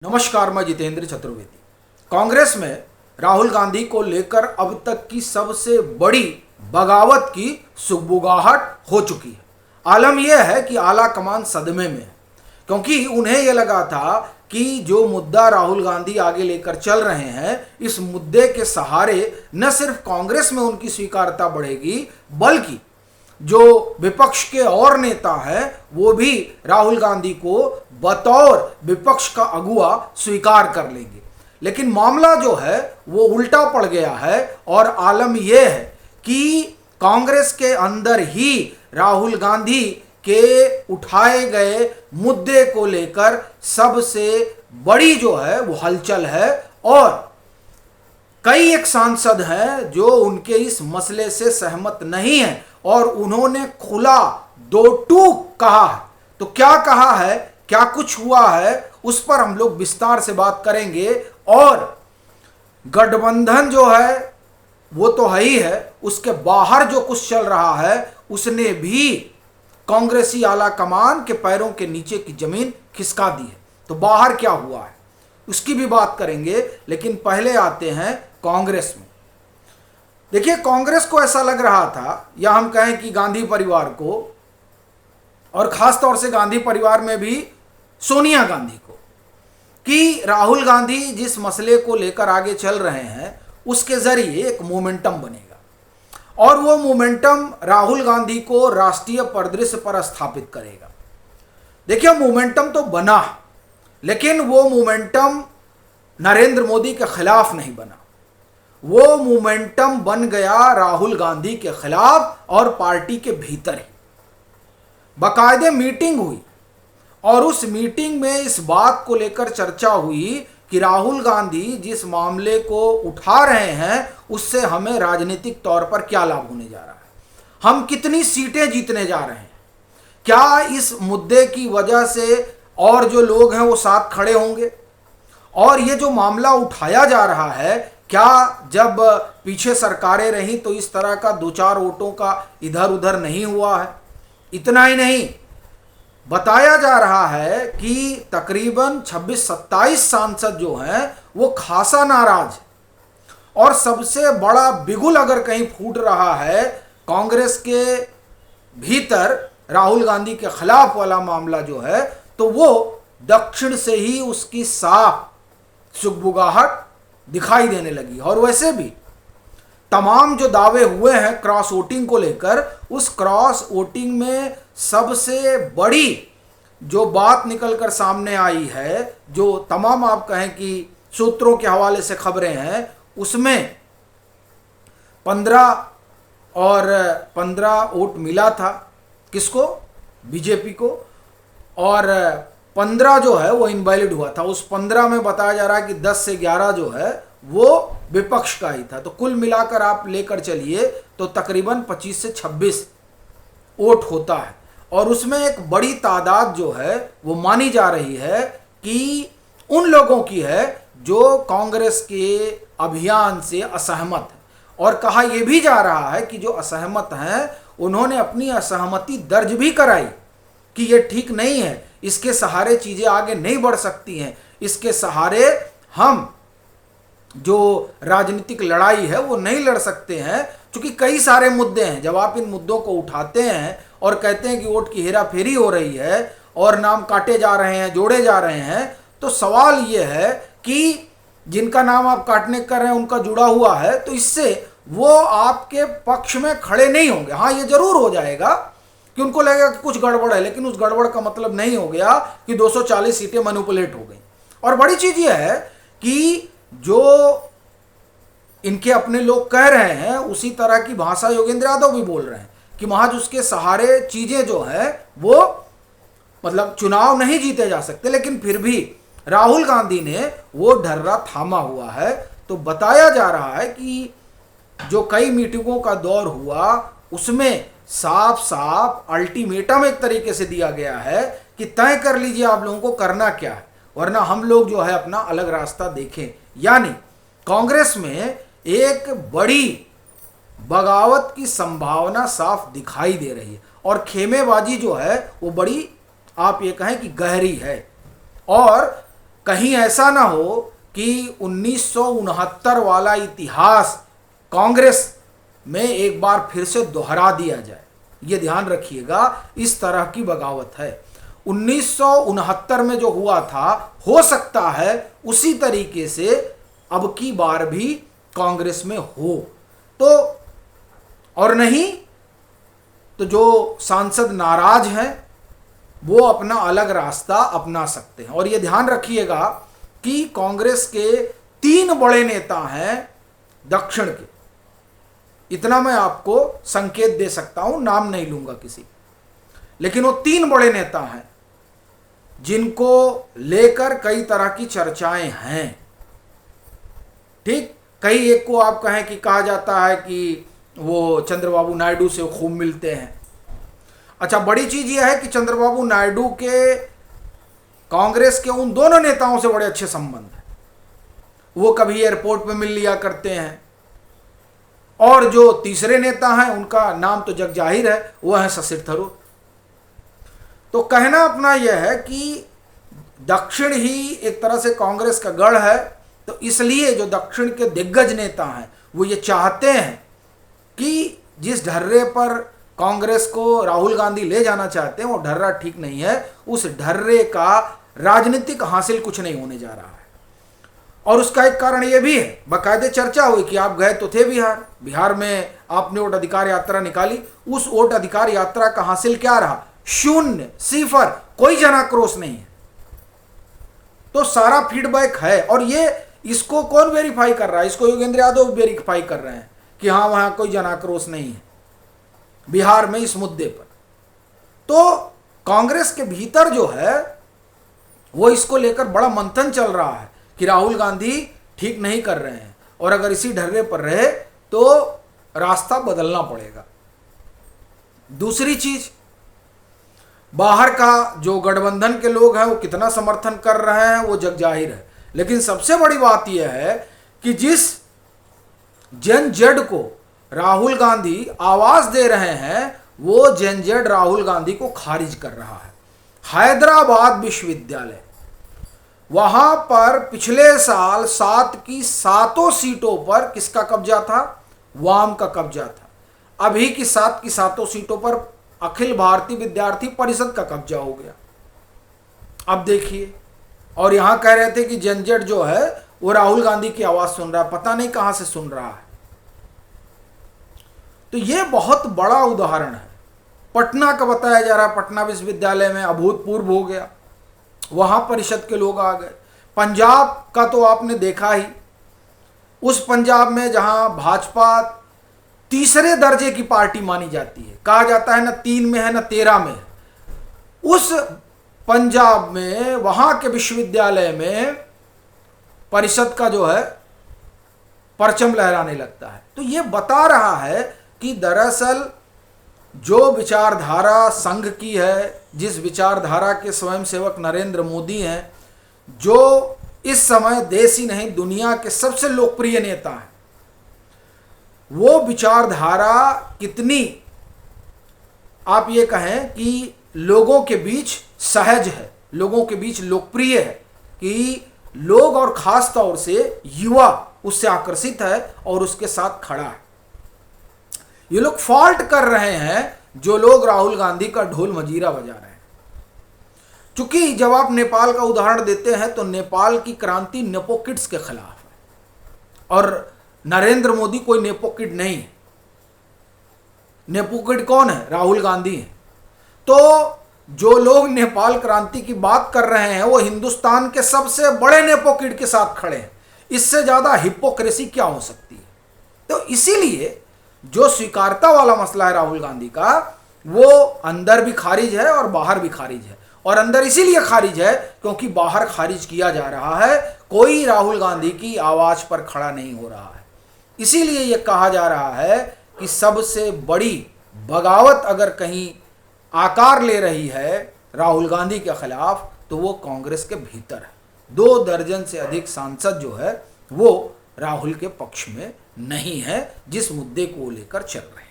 नमस्कार, मैं जितेंद्र चतुर्वेदी। कांग्रेस में राहुल गांधी को लेकर अब तक की सबसे बड़ी बगावत की सुगबुगाहट हो चुकी है। आलम यह है कि आला कमान सदमे में है, क्योंकि उन्हें यह लगा था कि जो मुद्दा राहुल गांधी आगे लेकर चल रहे हैं, इस मुद्दे के सहारे न सिर्फ कांग्रेस में उनकी स्वीकार्यता बढ़ेगी, बल्कि जो विपक्ष के और नेता हैं वो भी राहुल गांधी को बतौर विपक्ष का अगुवा स्वीकार कर लेंगे। लेकिन मामला जो है वो उल्टा पड़ गया है और आलम यह है कि कांग्रेस के अंदर ही राहुल गांधी के उठाए गए मुद्दे को लेकर सबसे बड़ी जो है वो हलचल है और कई एक सांसद हैं जो उनके इस मसले से सहमत नहीं हैं और उन्होंने खुला दो टूक कहा है। तो क्या कहा है, क्या कुछ हुआ है, उस पर हम लोग विस्तार से बात करेंगे। और गठबंधन जो है वो तो है ही है, उसके बाहर जो कुछ चल रहा है उसने भी कांग्रेसी आला कमान के पैरों के नीचे की जमीन खिसका दी है। तो बाहर क्या हुआ है उसकी भी बात करेंगे, लेकिन पहले आते हैं कांग्रेस में। देखिए, कांग्रेस को ऐसा लग रहा था, या हम कहें कि गांधी परिवार को, और खास तौर से गांधी परिवार में भी सोनिया गांधी को, कि राहुल गांधी जिस मसले को लेकर आगे चल रहे हैं उसके जरिए एक मोमेंटम बनेगा और वो मोमेंटम राहुल गांधी को राष्ट्रीय परिदृश्य पर स्थापित करेगा। देखिए, मोमेंटम तो बना, लेकिन वो मोमेंटम नरेंद्र मोदी के खिलाफ नहीं बना, वो मोमेंटम बन गया राहुल गांधी के खिलाफ और पार्टी के भीतर ही। बाकायदे मीटिंग हुई और उस मीटिंग में इस बात को लेकर चर्चा हुई कि राहुल गांधी जिस मामले को उठा रहे हैं उससे हमें राजनीतिक तौर पर क्या लाभ होने जा रहा है, हम कितनी सीटें जीतने जा रहे हैं, क्या इस मुद्दे की वजह से और जो लोग हैं वो साथ खड़े होंगे, और ये जो मामला उठाया जा रहा है, क्या जब पीछे सरकारें रहीं तो इस तरह का दो चार वोटों का इधर उधर नहीं हुआ है। इतना ही नहीं, बताया जा रहा है कि तकरीबन 26-27 सांसद जो हैं वो खासा नाराज, और सबसे बड़ा बिगुल अगर कहीं फूट रहा है कांग्रेस के भीतर राहुल गांधी के खिलाफ वाला मामला जो है, तो वो दक्षिण से ही उसकी साफ सुगबुगाहट दिखाई देने लगी। और वैसे भी तमाम जो दावे हुए हैं क्रॉस वोटिंग को लेकर, उस क्रॉस वोटिंग में सबसे बड़ी जो बात निकलकर सामने आई है, जो तमाम आप कहें कि सूत्रों के हवाले से खबरें हैं, उसमें 15 वोट मिला था किसको, बीजेपी को, और 15 जो है वो इनवैलिड हुआ था। उस 15 में बताया जा रहा है कि 10 से 11 जो है वो विपक्ष का ही था। तो कुल मिलाकर आप लेकर चलिए तो तकरीबन 25 से 26 वोट होता है, और उसमें एक बड़ी तादाद जो है वो मानी जा रही है कि उन लोगों की है जो कांग्रेस के अभियान से असहमत है। और कहा यह भी जा रहा है कि जो असहमत हैं उन्होंने अपनी असहमति दर्ज भी कराई कि ये ठीक नहीं है, इसके सहारे चीजें आगे नहीं बढ़ सकती हैं, इसके सहारे हम जो राजनीतिक लड़ाई है वो नहीं लड़ सकते हैं। क्योंकि कई सारे मुद्दे हैं, जब आप इन मुद्दों को उठाते हैं और कहते हैं कि वोट की हेरा फेरी हो रही है और नाम काटे जा रहे हैं, जोड़े जा रहे हैं, तो सवाल ये है कि जिनका नाम आप काटने कर रहे हैं उनका जुड़ा हुआ है, तो इससे वो आपके पक्ष में खड़े नहीं होंगे। हाँ, ये जरूर हो जाएगा कि उनको लगेगा कि कुछ गड़बड़ है, लेकिन उस गड़बड़ का मतलब नहीं हो गया कि 240 सीटें मैनिपुलेट हो गई। और बड़ी चीज ये है कि जो इनके अपने लोग कह रहे हैं उसी तरह की भाषा योगेंद्र यादव भी बोल रहे हैं कि महज उसके सहारे चीजें जो है वो मतलब चुनाव नहीं जीते जा सकते, लेकिन फिर भी राहुल गांधी ने वो ढर्रा थामा हुआ है। तो बताया जा रहा है कि जो कई मीटिंगों का दौर हुआ उसमें साफ साफ अल्टीमेटम एक तरीके से दिया गया है कि तय कर लीजिए आप लोगों को करना क्या है, वरना हम लोग जो है अपना अलग रास्ता देखें। यानी कांग्रेस में एक बड़ी बगावत की संभावना साफ दिखाई दे रही है और खेमेबाजी जो है वो बड़ी आप ये कहें कि गहरी है। और कहीं ऐसा ना हो कि 1969 वाला इतिहास कांग्रेस में एक बार फिर से दोहरा दिया जाए। ये ध्यान रखिएगा, इस तरह की बगावत है। 1969 में जो हुआ था, हो सकता है उसी तरीके से अब की बार भी कांग्रेस में हो। तो और नहीं तो जो सांसद नाराज हैं वो अपना अलग रास्ता अपना सकते हैं। और ये ध्यान रखिएगा कि कांग्रेस के 3 बड़े नेता हैं दक्षिण के। इतना मैं आपको संकेत दे सकता हूं, नाम नहीं लूंगा किसी, लेकिन वो 3 बड़े नेता हैं जिनको लेकर कई तरह की चर्चाएं हैं। ठीक, कई एक को आप कहें कि कहा जाता है कि वो चंद्रबाबू नायडू से खूब मिलते हैं। अच्छा, बड़ी चीज यह है कि चंद्रबाबू नायडू के कांग्रेस के उन दोनों नेताओं से बड़े अच्छे संबंध हैं। वो कभी एयरपोर्ट पे मिल लिया करते हैं। और जो तीसरे नेता हैं उनका नाम तो जग जाहिर है, वो है शशि थरूर। तो कहना अपना यह है कि दक्षिण ही एक तरह से कांग्रेस का गढ़ है। तो इसलिए जो दक्षिण के दिग्गज नेता हैं वो ये चाहते हैं कि जिस ढर्रे पर कांग्रेस को राहुल गांधी ले जाना चाहते हैं वो ढर्रा ठीक नहीं है, उस ढर्रे का राजनीतिक हासिल कुछ नहीं होने जा रहा है। और उसका एक कारण ये भी है, बाकायदे चर्चा हुई कि आप गए तो थे बिहार में आपने वोट अधिकार यात्रा निकाली। उस वोट अधिकार यात्रा का हासिल क्या रहा? 0, 0, कोई जनाक्रोश नहीं है। तो सारा फीडबैक है। और ये इसको कौन वेरीफाई कर रहा है? इसको योगेंद्र यादव वेरीफाई कर रहे हैं कि हाँ वहां कोई जनाक्रोश नहीं है बिहार में इस मुद्दे पर। तो कांग्रेस के भीतर जो है वो इसको लेकर बड़ा मंथन चल रहा है कि राहुल गांधी ठीक नहीं कर रहे हैं और अगर इसी ढर्रे पर रहे तो रास्ता बदलना पड़ेगा। दूसरी चीज, बाहर का जो गठबंधन के लोग हैं वो कितना समर्थन कर रहे हैं वो जग जाहिर है। लेकिन सबसे बड़ी बात यह है कि जिस जन जेड को राहुल गांधी आवाज दे रहे हैं वो जन जेड राहुल गांधी को खारिज कर रहा है। हैदराबाद विश्वविद्यालय, वहां पर पिछले साल 7 की 7 सीटों पर किसका कब्जा था? वाम का कब्जा था। अभी की 7 की 7 सीटों पर अखिल भारतीय विद्यार्थी परिषद का कब्जा हो गया। अब देखिए, और यहां कह रहे थे कि जनजेड जो है वो राहुल गांधी की आवाज सुन रहा है, पता नहीं कहां से सुन रहा है। तो यह बहुत बड़ा उदाहरण है। पटना का बताया जा रहा है, पटना विश्वविद्यालय में अभूतपूर्व हो गया, वहां परिषद के लोग आ गए। पंजाब का तो आपने देखा ही, उस पंजाब में जहां भाजपा तीसरे दर्जे की पार्टी मानी जाती है, कहा जाता है ना 3 में है ना 13 में है, उस पंजाब में वहां के विश्वविद्यालय में परिषद का जो है परचम लहराने लगता है। तो यह बता रहा है कि दरअसल जो विचारधारा संघ की है, जिस विचारधारा के स्वयंसेवक नरेंद्र मोदी हैं, जो इस समय देश ही नहीं दुनिया के सबसे लोकप्रिय नेता हैं, वो विचारधारा कितनी आप ये कहें कि लोगों के बीच सहज है, लोगों के बीच लोकप्रिय है, कि लोग और खास तौर से युवा उससे आकर्षित है और उसके साथ खड़ा है। ये लोग फॉल्ट कर रहे हैं जो लोग राहुल गांधी का ढोल मजीरा बजा रहे हैं। चूंकि जब आप नेपाल का उदाहरण देते हैं तो नेपाल की क्रांति नेपोकिड्स के खिलाफ है और नरेंद्र मोदी कोई नेपोकिड नहीं है। नेपोकिड कौन है? राहुल गांधी है। तो जो लोग नेपाल क्रांति की बात कर रहे हैं वो हिंदुस्तान के सबसे बड़े नेपोकिड के साथ खड़े हैं। इससे ज्यादा हिपोक्रेसी क्या हो सकती है? तो इसीलिए जो स्वीकारता वाला मसला है राहुल गांधी का, वो अंदर भी खारिज है और बाहर भी खारिज है। और अंदर इसीलिए खारिज है क्योंकि बाहर खारिज किया जा रहा है, कोई राहुल गांधी की आवाज पर खड़ा नहीं हो रहा है। इसीलिए यह कहा जा रहा है कि सबसे बड़ी बगावत अगर कहीं आकार ले रही है राहुल गांधी के खिलाफ तो वो कांग्रेस के भीतर है। 2 दर्जन से अधिक सांसद जो है वो राहुल के पक्ष में नहीं है, जिस मुद्दे को लेकर चल रहे हैं।